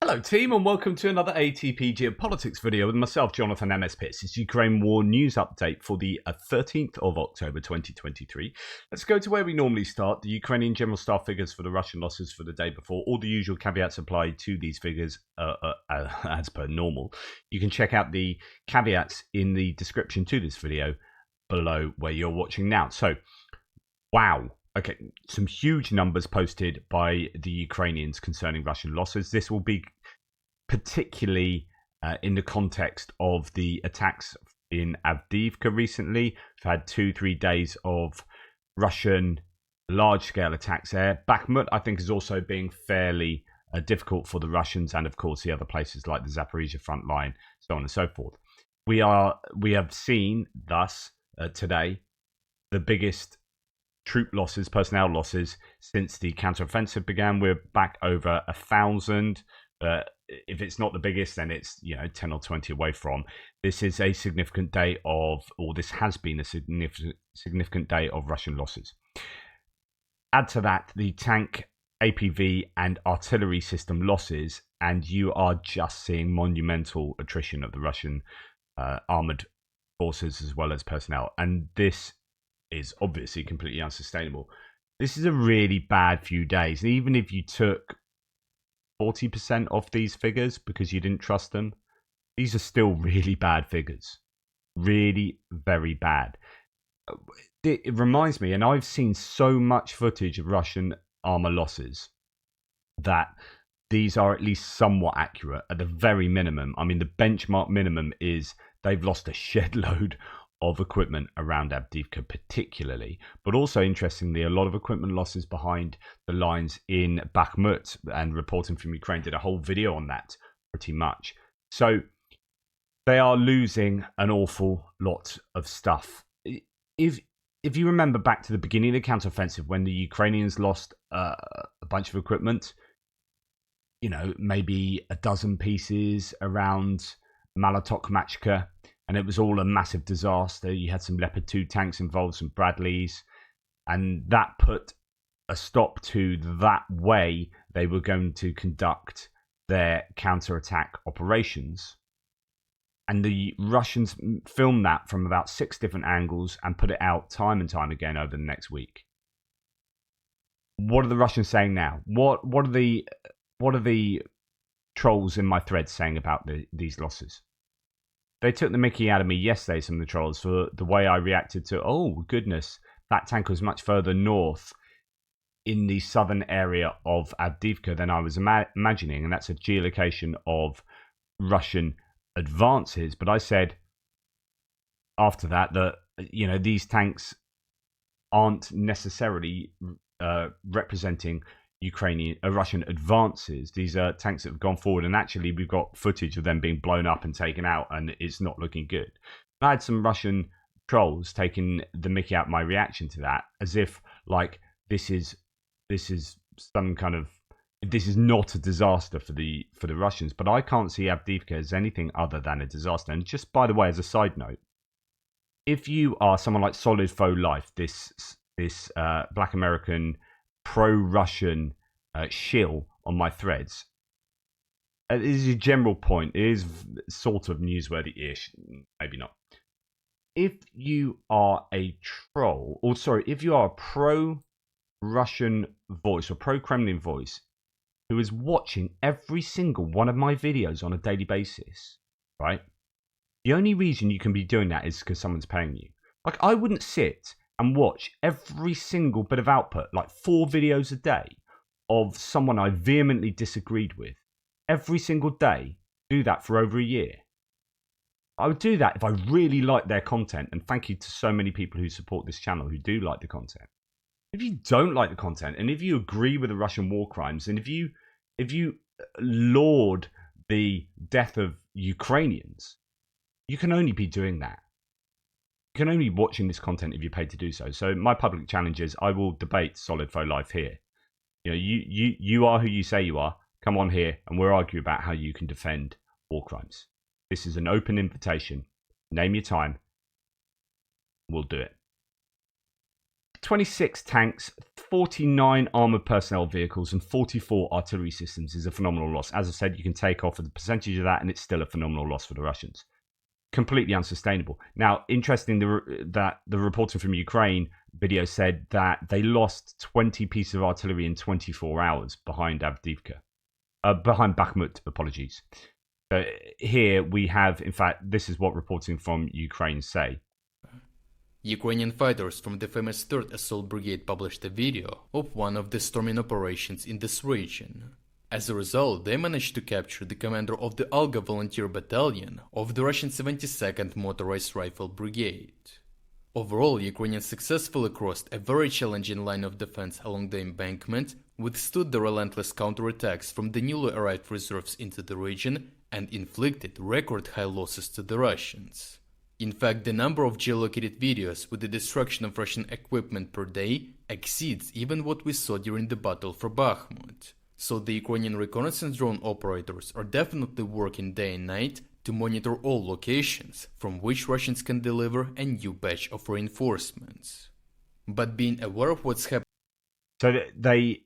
Hello team and welcome to another ATP Geopolitics video with myself, Jonathan MS Pitts. It's Ukraine War News Update for the 13th of October 2023. Let's go to where we normally start, the Ukrainian General Staff figures for the Russian losses for the day before. All the usual caveats apply to these figures as per normal. You can check out the caveats in the description to this video below where you're watching now. So, wow. Okay, some huge numbers posted by the Ukrainians concerning Russian losses. This will be particularly in the context of the attacks in Avdiivka recently. We've had 2-3 days of Russian large-scale attacks there. Bakhmut, I think, is also being fairly difficult for the Russians, and of course the other places like the Zaporizhia front line, so on and so forth. We have seen thus today the biggest troop losses, personnel losses since the counteroffensive began. We're back over 1,000. If it's not the biggest, then it's 10 or 20 away from. This is a significant day of, or this has been a significant day of Russian losses. Add to that the tank, APV, and artillery system losses, and you are just seeing monumental attrition of the Russian armored forces as well as personnel, and this is obviously completely unsustainable. This is a really bad few days. And even if you took 40% off these figures because you didn't trust them, these are still really bad figures. Really, very bad. It reminds me, and I've seen so much footage of Russian armor losses, that these are at least somewhat accurate at the very minimum. I mean, the benchmark minimum is they've lost a shed load of equipment around Avdiivka particularly, but also interestingly a lot of equipment losses behind the lines in Bakhmut, and Reporting from Ukraine did a whole video on that pretty much. So they are losing an awful lot of stuff. If you remember back to the beginning of the counteroffensive when the Ukrainians lost a bunch of equipment, maybe a dozen pieces around Malotokmachka, and it was all a massive disaster. You had some Leopard 2 tanks involved, some Bradleys, and that put a stop to that way they were going to conduct their counterattack operations. And the Russians filmed that from about 6 different angles and put it out time and time again over the next week. What are the Russians saying now? What are the trolls in my thread saying about these losses? They took the mickey out of me yesterday, some of the trolls, for the way I reacted to, oh goodness, that tank was much further north in the southern area of Avdiivka than I was imagining, and that's a geolocation of Russian advances. But I said after that these tanks aren't necessarily representing Russian advances. These are tanks that have gone forward, and actually we've got footage of them being blown up and taken out, and it's not looking good. I had some Russian trolls taking the mickey out my reaction to that, as if like this is some kind of, this is not a disaster for the Russians. But I can't see Avdiivka as anything other than a disaster. And just by the way, as a side note, if you are someone like Solid Faux Life, this Black American pro-Russian shill on my threads, it is a general point. It is sort of newsworthy-ish, maybe not. If you are a troll, or sorry, if you are a pro-Russian voice or pro-Kremlin voice who is watching every single one of my videos on a daily basis, right? The only reason you can be doing that is because someone's paying you. Like, I wouldn't sit and watch every single bit of output, like 4 videos a day of someone I vehemently disagreed with, every single day, do that for over a year. I would do that if I really liked their content, and thank you to so many people who support this channel who do like the content. If you don't like the content, and if you agree with the Russian war crimes, and if you laud the death of Ukrainians, you can only be doing that. You can only be watching this content if you're paid to do so. So my public challenge is I will debate Solid Faux Life here. You are who you say you are. Come on here and we'll argue about how you can defend war crimes. This is an open invitation. Name your time. We'll do it. 26 tanks, 49 armoured personnel vehicles, and 44 artillery systems is a phenomenal loss. As I said, you can take off a percentage of that, and it's still a phenomenal loss for the Russians. Completely unsustainable. Now, interesting that the reporting from Ukraine video said that they lost 20 pieces of artillery in 24 hours behind Avdiivka. Behind Bakhmut, apologies. Here we have, in fact, this is what reporting from Ukraine say. Ukrainian fighters from the famous 3rd Assault Brigade published a video of one of the storming operations in this region. As a result, they managed to capture the commander of the Alga Volunteer Battalion of the Russian 72nd Motorized Rifle Brigade. Overall, Ukrainians successfully crossed a very challenging line of defense along the embankment, withstood the relentless counterattacks from the newly arrived reserves into the region, and inflicted record-high losses to the Russians. In fact, the number of geolocated videos with the destruction of Russian equipment per day exceeds even what we saw during the battle for Bakhmut. So the Ukrainian reconnaissance drone operators are definitely working day and night to monitor all locations from which Russians can deliver a new batch of reinforcements. But being aware of what's happening... So they,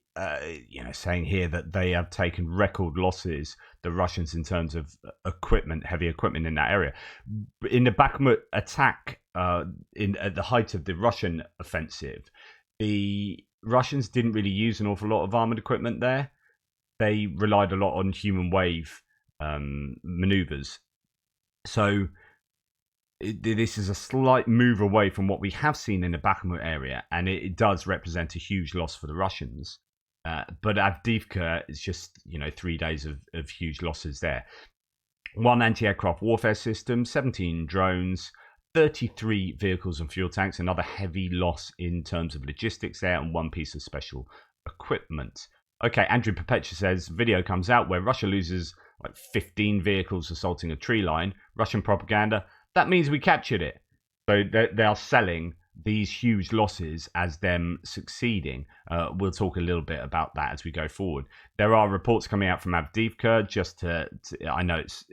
saying here that they have taken record losses, the Russians, in terms of equipment, heavy equipment in that area. In the Bakhmut attack, at the height of the Russian offensive, the Russians didn't really use an awful lot of armored equipment there. They relied a lot on human wave maneuvers. So this is a slight move away from what we have seen in the Bakhmut area, and it does represent a huge loss for the Russians. But Avdiivka is just, 3 days of huge losses there. 1 anti-aircraft warfare system, 17 drones, 33 vehicles and fuel tanks, another heavy loss in terms of logistics there, and 1 piece of special equipment. Okay, Andrew Perpetua says, video comes out where Russia loses like 15 vehicles assaulting a tree line. Russian propaganda, that means we captured it. So they are selling these huge losses as them succeeding. We'll talk a little bit about that as we go forward. There are reports coming out from Avdiivka, I know it's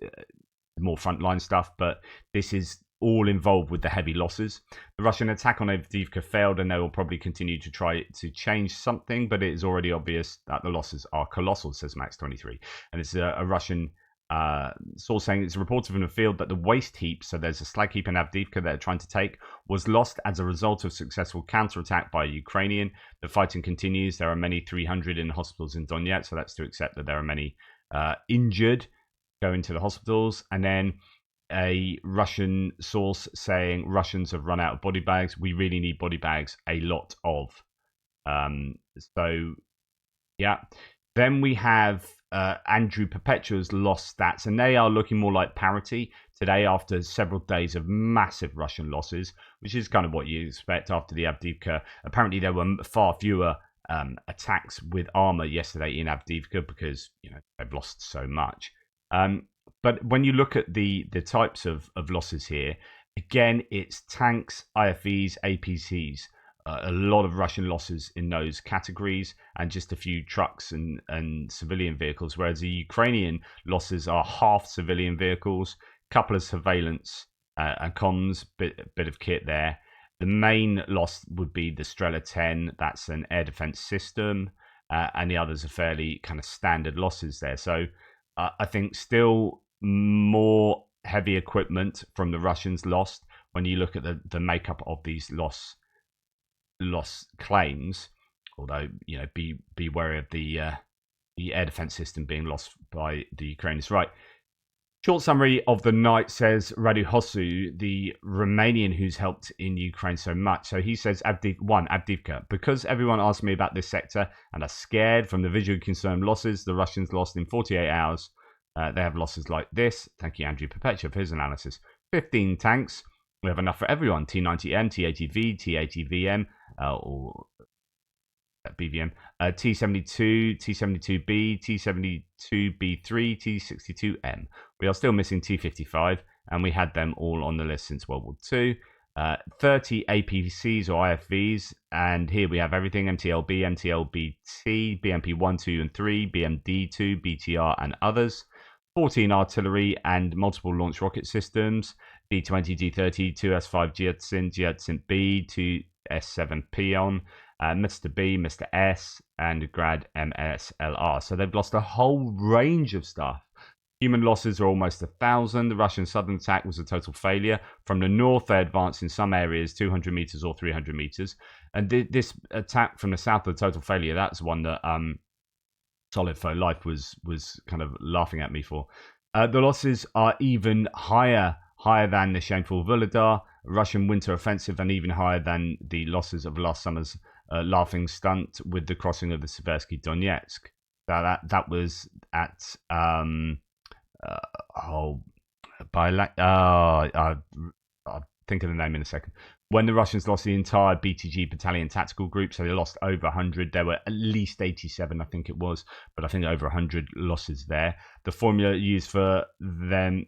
more frontline stuff, but this is all involved with the heavy losses. The Russian attack on Avdiivka failed, and they will probably continue to try to change something, but it is already obvious that the losses are colossal, says Max23. And it's a Russian source saying it's reported from the field that the waste heap, so there's a slag heap in Avdiivka that they're trying to take, was lost as a result of successful counterattack by Ukrainian. The fighting continues. There are many 300 in hospitals in Donetsk, so that's to accept that there are many injured going to the hospitals. And then a Russian source saying Russians have run out of body bags. We really need body bags, a lot of. So, yeah. Then we have Andrew Perpetua's lost stats, and they are looking more like parity today after several days of massive Russian losses, which is kind of what you expect after the Avdiivka. Apparently, there were far fewer attacks with armor yesterday in Avdiivka because they've lost so much. But when you look at the types of losses here, again, it's tanks, IFVs, APCs. A lot of Russian losses in those categories, and just a few trucks and civilian vehicles, whereas the Ukrainian losses are half civilian vehicles, couple of surveillance and comms, bit of kit there. The main loss would be the Strela 10, that's an air defense system, and the others are fairly kind of standard losses there. So I think still more heavy equipment from the Russians lost when you look at the makeup of these loss claims, although be wary of the air defense system being lost by the Ukrainians. Right. Short summary of the night, says Radu Hosu, the Romanian who's helped in Ukraine so much. So he says, Avdiivka, because everyone asked me about this sector and are scared from the visually confirmed losses the Russians lost in 48 hours. They have losses like this. Thank you, Andrew Perpetua, for his analysis. 15 tanks. We have enough for everyone. T90M, T80V, T80VM, or BVM, T72, T72B, T72B3, T62M. We are still missing T55, and we had them all on the list since World War II. 30 APCs or IFVs, and here we have everything: MTLB, MTLBT, BMP1, 2, and 3, BMD2, BTR, and others. 14 artillery and multiple launch rocket systems, D20, D30, 2S5 Gyatsin, Gyatsin B, 2 S7 Peon, Mr. B, Mr. S, and Grad MSLR. So they've lost a whole range of stuff. Human losses are almost 1,000. The Russian southern attack was a total failure. From the north, they advanced in some areas 200 meters or 300 meters. And this attack from the south, the total failure, that's one that Solid for Life was kind of laughing at me for. The losses are even higher than the shameful Volodar Russian winter offensive, and even higher than the losses of last summer's laughing stunt with the crossing of the Seversky Donetsk. That was at I'll think of the name in a second. When the Russians lost the entire BTG battalion tactical group, so they lost over 100. There were at least 87, I think it was, but I think over 100 losses there. The formula used for then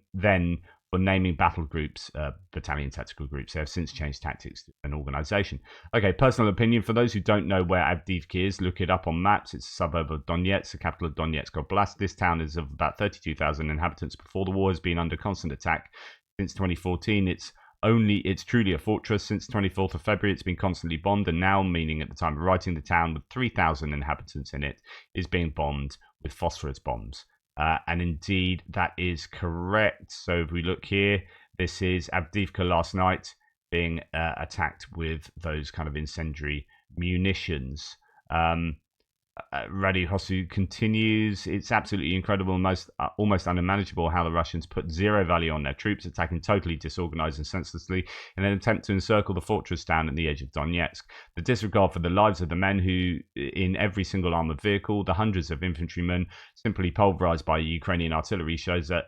for naming battle groups, battalion tactical groups, they have since changed tactics and organization. Okay, personal opinion. For those who don't know where Avdiivka is, look it up on maps. It's a suburb of Donetsk, the capital of Donetsk Oblast. This town is of about 32,000 inhabitants. Before the war has been under constant attack since 2014. It's truly a fortress. Since 24th of February, it's been constantly bombed, and now, meaning at the time of writing, the town with 3,000 inhabitants in it is being bombed with phosphorus bombs. And indeed, that is correct. So if we look here, this is Avdiivka last night being attacked with those kind of incendiary munitions. Radu Hosu continues. It's absolutely incredible, almost unmanageable how the Russians put zero value on their troops, attacking totally disorganized and senselessly in an attempt to encircle the fortress town at the edge of Donetsk. The disregard for the lives of the men who, in every single armored vehicle, the hundreds of infantrymen simply pulverized by Ukrainian artillery, shows that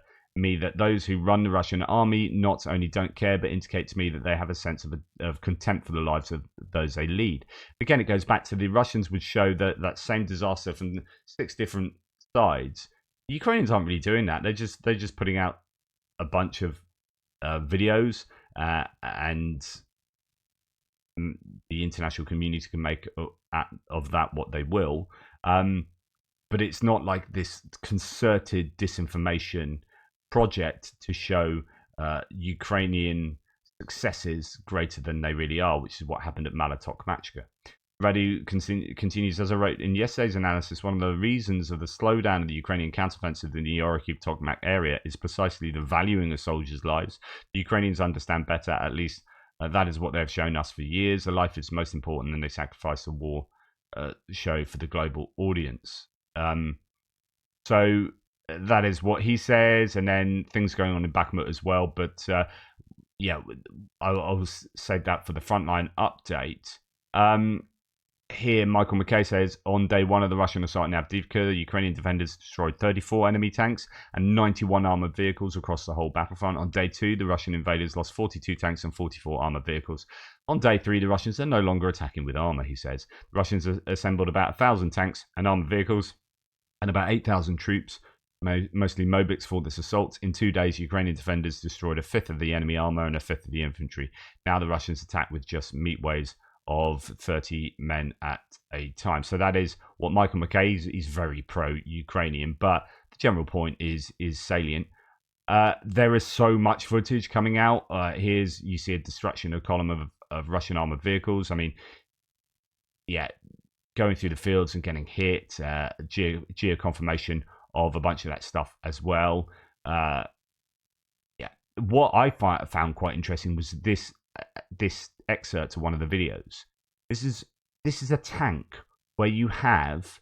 those who run the Russian army not only don't care, but indicate to me that they have a sense of contempt for the lives of those they lead. Again, it goes back to the Russians would show that same disaster from 6 different sides. The Ukrainians aren't really doing that. They're just putting out a bunch of videos, and the international community can make of that what they will. But it's not like this concerted disinformation project to show Ukrainian successes greater than they really are, which is what happened at Malatok-Machka. Radu continues, as I wrote in yesterday's analysis, one of the reasons of the slowdown of the Ukrainian counteroffensive in the Orikhiv-Tokmak area is precisely the valuing of soldiers' lives. The Ukrainians understand better, at least that is what they have shown us for years. A life is most important, and they sacrifice the war show for the global audience. So that is what he says, and then things going on in Bakhmut as well. But I'll save that for the frontline update. Here, Michael McKay says, on day 1 of the Russian assault in Avdiivka, the Ukrainian defenders destroyed 34 enemy tanks and 91 armoured vehicles across the whole battlefront. On day 2, the Russian invaders lost 42 tanks and 44 armoured vehicles. On day 3, the Russians are no longer attacking with armour, he says. The Russians assembled about 1,000 tanks and armoured vehicles and about 8,000 troops, mostly Mobics, for this assault. In 2 days, Ukrainian defenders destroyed a fifth of the enemy armour and a fifth of the infantry. Now the Russians attack with just meat waves of 30 men at a time. So that is what Michael McKay is. He's very pro-Ukrainian, but the general point is salient. There is so much footage coming out. You see a destruction of a column of Russian armoured vehicles. I mean, yeah, going through the fields and getting hit, geo-confirmation of a bunch of that stuff as well. What I found quite interesting was this excerpt to one of the videos. This is a tank where you have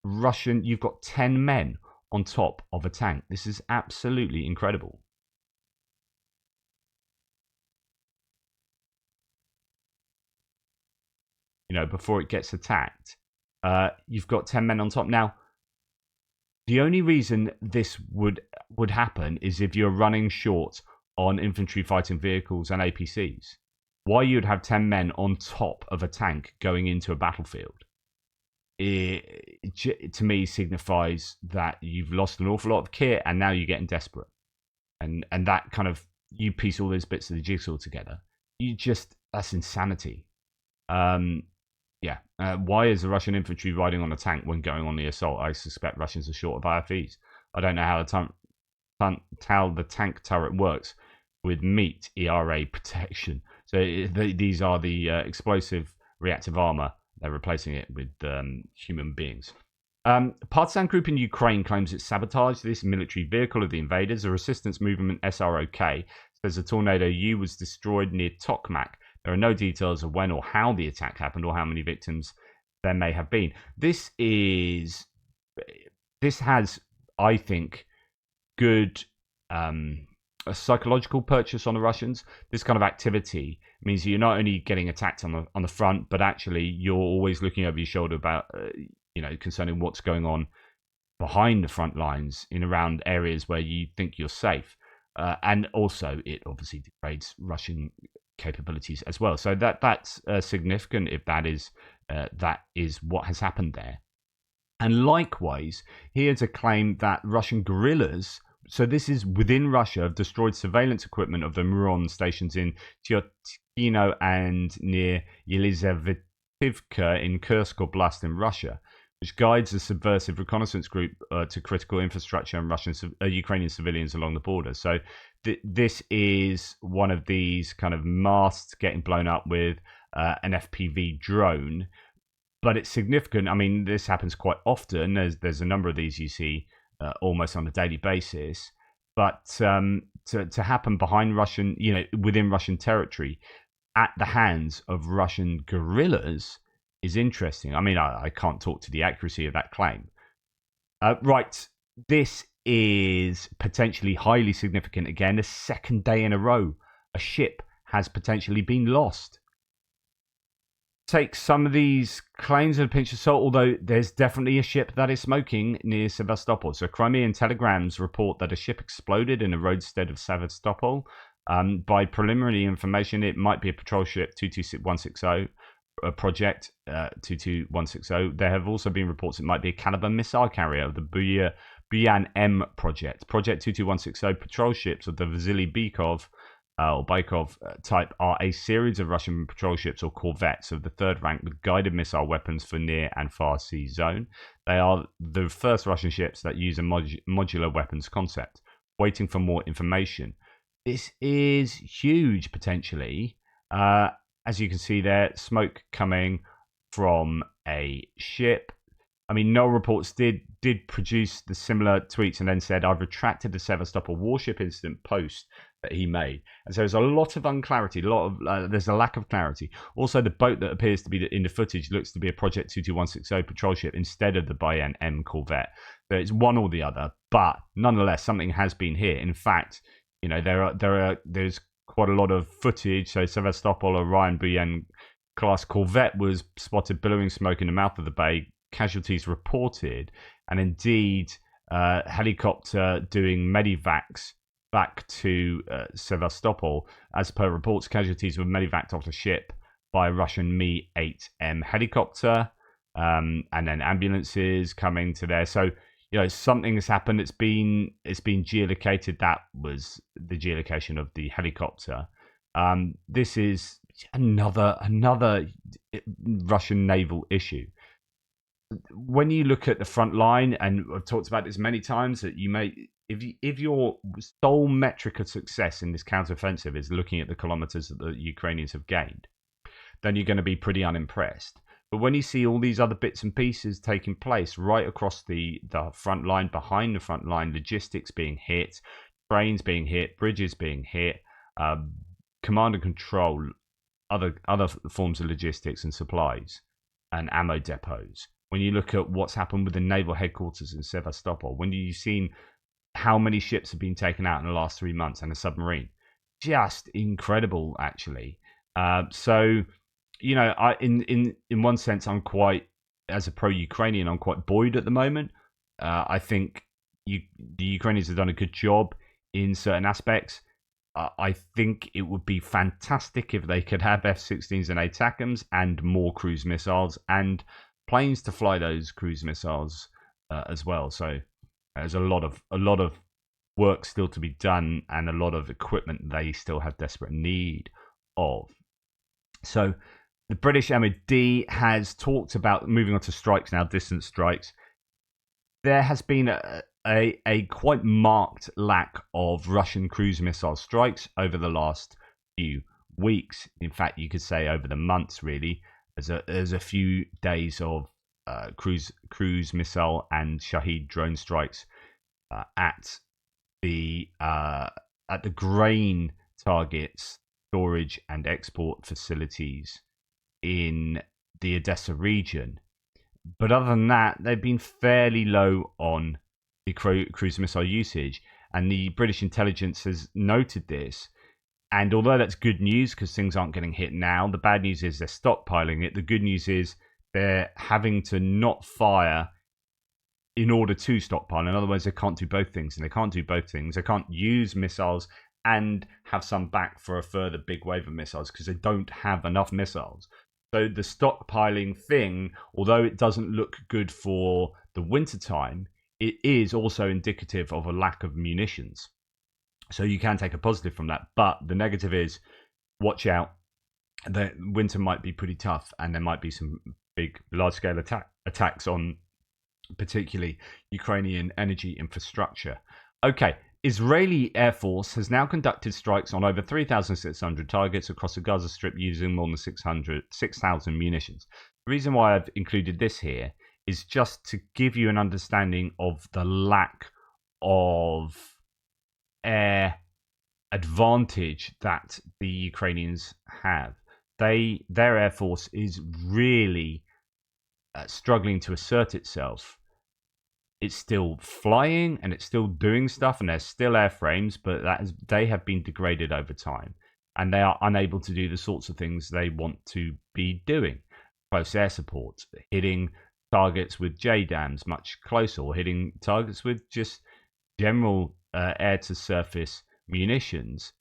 you've got 10 men on top of a tank. This is absolutely incredible. Before it gets attacked, you've got 10 men on top. Now, the only reason this would happen is if you're running short on infantry fighting vehicles and APCs. Why you'd have 10 men on top of a tank going into a battlefield, to me, signifies that you've lost an awful lot of kit and now you're getting desperate. And that kind of, you piece all those bits of the jigsaw together. That's insanity. Why is the Russian infantry riding on a tank when going on the assault? I suspect Russians are short of IFVs. I don't know how the tank turret works with meat ERA protection. So these are the explosive reactive armor. They're replacing it with human beings. Partisan group in Ukraine claims it sabotaged this military vehicle of the invaders. The resistance movement SROK says the Tornado U was destroyed near Tokmak. There are no details of when or how the attack happened or how many victims there may have been. This has, I think, good a psychological purchase on the Russians. This kind of activity means you're not only getting attacked on the front, but actually you're always looking over your shoulder about concerning what's going on behind the front lines in around areas where you think you're safe. And also, it obviously degrades Russian capabilities as well. So that's significant if that is what has happened there. And likewise, here's a claim that Russian guerrillas, so this is within Russia, have destroyed surveillance equipment of the Muron stations in Tyotkino and near Yelizavetivka in Kursk Oblast in Russia, which guides a subversive reconnaissance group to critical infrastructure and Ukrainian civilians along the border. So this is one of these kind of masts getting blown up with an FPV drone. But it's significant. I mean, this happens quite often. There's a number of these you see almost on a daily basis. But to happen behind Russian, within Russian territory, at the hands of Russian guerrillas is interesting. I mean, I can't talk to the accuracy of that claim. Right, this is potentially highly significant. Again, a second day in a row, a ship has potentially been lost. Take some of these claims with a pinch of salt, although there's definitely a ship that is smoking near Sevastopol. So Crimean telegrams report that a ship exploded in a roadstead of Sevastopol. By preliminary information, it might be a patrol ship 22160, a project 22160. There have also been reports it might be a Caliber missile carrier of the Buyan M project. Project 22160 patrol ships of the Vasily Bykov type are a series of Russian patrol ships or corvettes of the third rank with guided missile weapons for near and far sea zone. They are the first Russian ships that use a modular weapons concept. Waiting for more information. This is huge potentially. As you can see there, smoke coming from a ship. I mean, no reports did produce the similar tweets and then said, I've retracted the Sevastopol warship incident post that he made. And so there's a lot of unclarity, there's a lack of clarity. Also, the boat that appears to be in the footage looks to be a Project 22160 patrol ship instead of the Buyan M corvette. So it's one or the other, but nonetheless, something has been here. In fact, there's quite a lot of footage. So Sevastopol Orion Buyan class corvette was spotted billowing smoke in the mouth of the bay. Casualties reported, and indeed helicopter doing medivacs back to Sevastopol. As per reports, casualties were medevaced off the ship by a Russian Mi-8M helicopter, and then ambulances coming to there. So something has happened. It's been geolocated. That was the geolocation of the helicopter. This is another Russian naval issue. When you look at the front line, and I've talked about this many times, that you may, if your sole metric of success in this counteroffensive is looking at the kilometers that the Ukrainians have gained, then you're going to be pretty unimpressed. But when you see all these other bits and pieces taking place right across the front line, behind the front line, logistics being hit, trains being hit, bridges being hit, command and control, other forms of logistics and supplies, and ammo depots. When you look at what's happened with the naval headquarters in Sevastopol, when you've seen how many ships have been taken out in the last 3 months and a submarine, just incredible, actually. So, in one sense, I'm quite, as a pro-Ukrainian, I'm quite buoyed at the moment. I think the Ukrainians have done a good job in certain aspects. I think it would be fantastic if they could have F-16s and ATACMS and more cruise missiles and planes to fly those cruise missiles as well. So there's a lot of work still to be done and a lot of equipment they still have desperate need of. So the British MOD has talked about moving on to strikes now, distant strikes. There has been a quite marked lack of Russian cruise missile strikes over the last few weeks, in fact, you could say over the months, really, there's a few days of cruise missile and Shahed drone strikes at the grain targets, storage and export facilities in the Odessa region. But other than that, they've been fairly low on the cruise missile usage, and the British intelligence has noted this. And although that's good news because things aren't getting hit now, the bad news is they're stockpiling it. The good news is they're having to not fire in order to stockpile. In other words, they can't do both things, and they can't do both things. They can't use missiles and have some back for a further big wave of missiles because they don't have enough missiles. So the stockpiling thing, although it doesn't look good for the wintertime, it is also indicative of a lack of munitions. So you can take a positive from that. But the negative is, watch out. The winter might be pretty tough, and there might be some big, large-scale attacks on particularly Ukrainian energy infrastructure. Okay, Israeli Air Force has now conducted strikes on over 3,600 targets across the Gaza Strip using more than 6,000 munitions. The reason why I've included this here is just to give you an understanding of the lack of air advantage that the Ukrainians have. Their Air Force is really struggling to assert itself. It's still flying and it's still doing stuff, and there's still airframes, but they have been degraded over time, and they are unable to do the sorts of things they want to be doing. Close air support, hitting targets with JDAMs much closer, or hitting targets with just general air-to-surface munitions.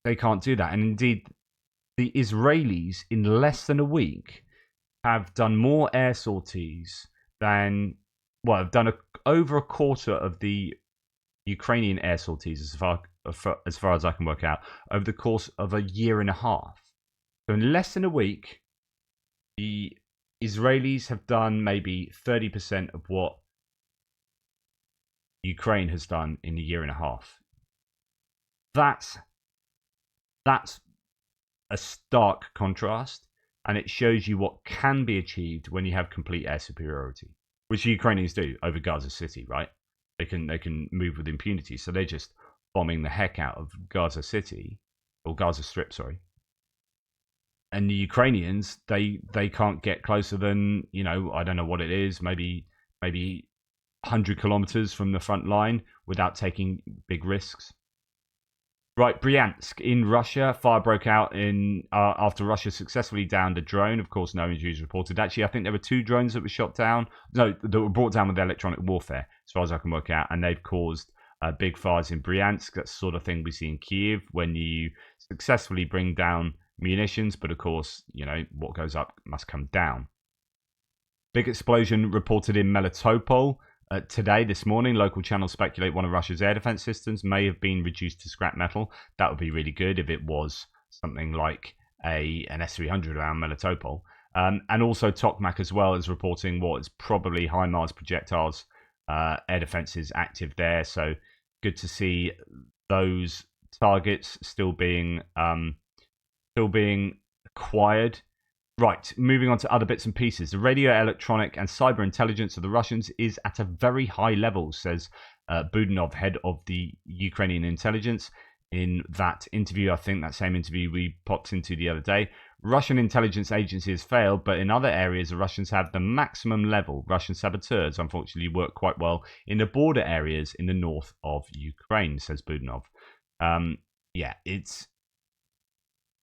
They can't do that. And indeed, the Israelis, in less than a week, have done more air sorties than... Well, have done over a quarter of the Ukrainian air sorties, as far as I can work out, over the course of a year and a half. So in less than a week, the Israelis have done maybe 30% of what Ukraine has done in a year and a half. That's a stark contrast, and it shows you what can be achieved when you have complete air superiority, which the Ukrainians do over Gaza City, right? They can move with impunity, so they're just bombing the heck out of Gaza City, or Gaza Strip, sorry. And the Ukrainians, they can't get closer than, I don't know what it is, maybe 100 kilometers from the front line without taking big risks. Right, Bryansk in Russia. Fire broke out after Russia successfully downed a drone. Of course, no injuries reported. Actually, I think there were 2 drones that were shot down. No, that were brought down with electronic warfare, as far as I can work out. And they've caused big fires in Bryansk. That's the sort of thing we see in Kiev when you successfully bring down munitions. But of course, what goes up must come down. Big explosion reported in Melitopol. Today, this morning, local channels speculate one of Russia's air defense systems may have been reduced to scrap metal. That would be really good if it was something like an S-300 around Melitopol. And also Tokmak as well is reporting what is probably HIMARS projectiles air defenses active there. So good to see those targets still being acquired. Right, moving on to other bits and pieces. The radio, electronic, and cyber intelligence of the Russians is at a very high level, says Budanov, head of the Ukrainian intelligence. In that interview, I think that same interview we popped into the other day, Russian intelligence agencies failed, but in other areas, the Russians have the maximum level. Russian saboteurs, unfortunately, work quite well in the border areas in the north of Ukraine, says Budanov.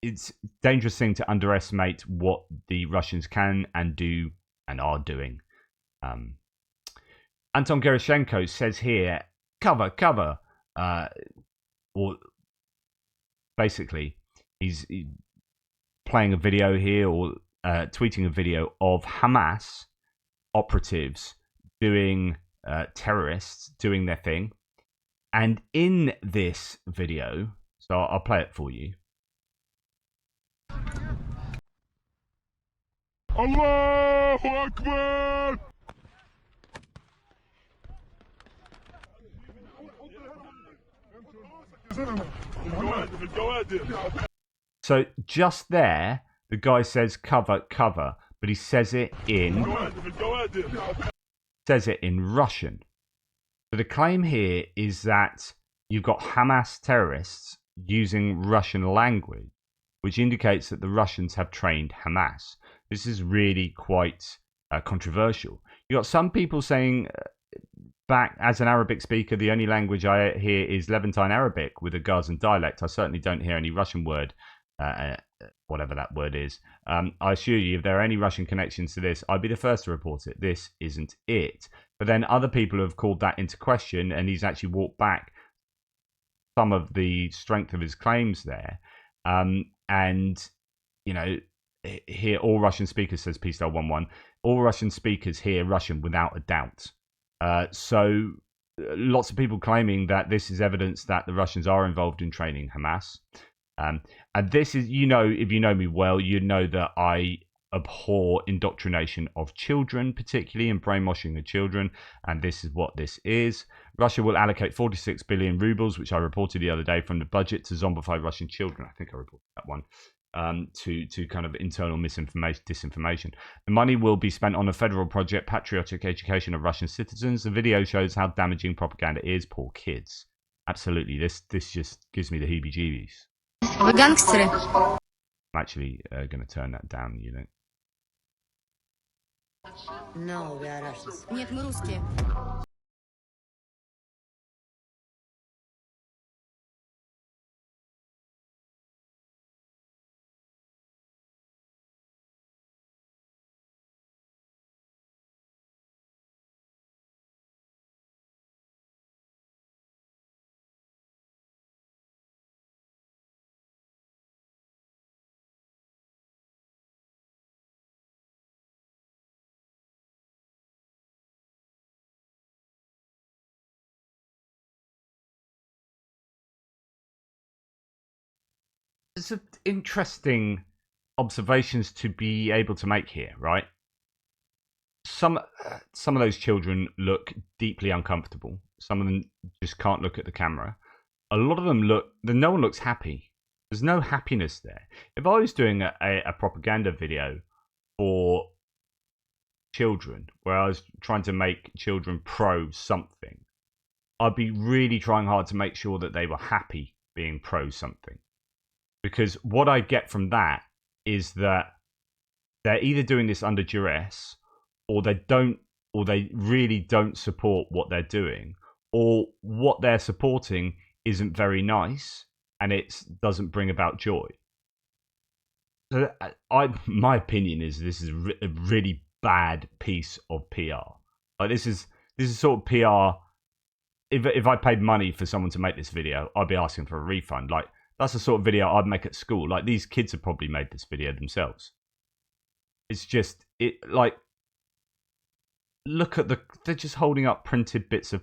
It's a dangerous thing to underestimate what the Russians can and do and are doing. Anton Gerashenko says here, cover. Or basically, he's playing a video here or tweeting a video of Hamas operatives doing terrorists doing their thing. And in this video, so I'll play it for you. Allahu Akbar! So just there, the guy says cover, cover, but he says it in Russian. So the claim here is that you've got Hamas terrorists using Russian language, which indicates that the Russians have trained Hamas. This is really quite controversial. You've got some people saying, back as an Arabic speaker, the only language I hear is Levantine Arabic with a Gazan dialect. I certainly don't hear any Russian word, whatever that word is. I assure you, if there are any Russian connections to this, I'd be the first to report it. This isn't it. But then other people have called that into question, and he's actually walked back some of the strength of his claims there. And, you know, here all Russian speakers, says P-Star11, all Russian speakers hear Russian without a doubt. So lots of people claiming that this is evidence that the Russians are involved in training Hamas. And this is, you know, if you know me well, you know that I abhor indoctrination of children, particularly in brainwashing of children. And this is what this is. Russia will allocate 46 billion rubles, which I reported the other day, from the budget to zombify Russian children. I think I reported that one. To kind of internal misinformation, disinformation. The money will be spent on a federal project, patriotic education of Russian citizens. The video shows how damaging propaganda is. Poor kids. Absolutely, this just gives me the heebie-jeebies. Вы гангстеры? I'm actually going to turn that down, you know. No, we are Russians. Нет, мы русские. It's interesting observations to be able to make here, right? Some of those children look deeply uncomfortable. Some of them just can't look at the camera. A lot of them no one looks happy. There's no happiness there. If I was doing a propaganda video for children, where I was trying to make children pro something, I'd be really trying hard to make sure that they were happy being pro something. Because what I get from that is that they're either doing this under duress, or they really don't support what they're doing, or what they're supporting isn't very nice and it doesn't bring about joy. So my opinion is this is a really bad piece of PR. Like this is sort of PR. If I paid money for someone to make this video, I'd be asking for a refund. Like, that's the sort of video I'd make at school. Like, these kids have probably made this video themselves. It's just, look at they're just holding up printed bits of,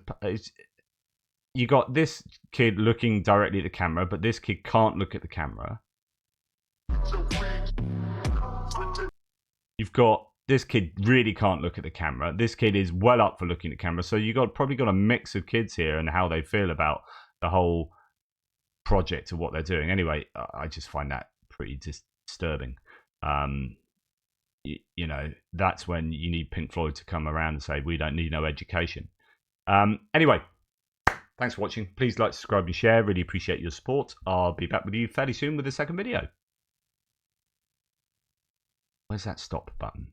you got this kid looking directly at the camera, but this kid can't look at the camera. You've got this kid really can't look at the camera. This kid is well up for looking at the camera. So you probably got a mix of kids here and how they feel about the whole project of what they're doing. Anyway, I just find that pretty disturbing. You know, that's when you need Pink Floyd to come around and say, we don't need no education. Anyway, thanks for watching. Please like, subscribe and share. Really appreciate your support. I'll be back with you fairly soon with the second video. Where's that stop button?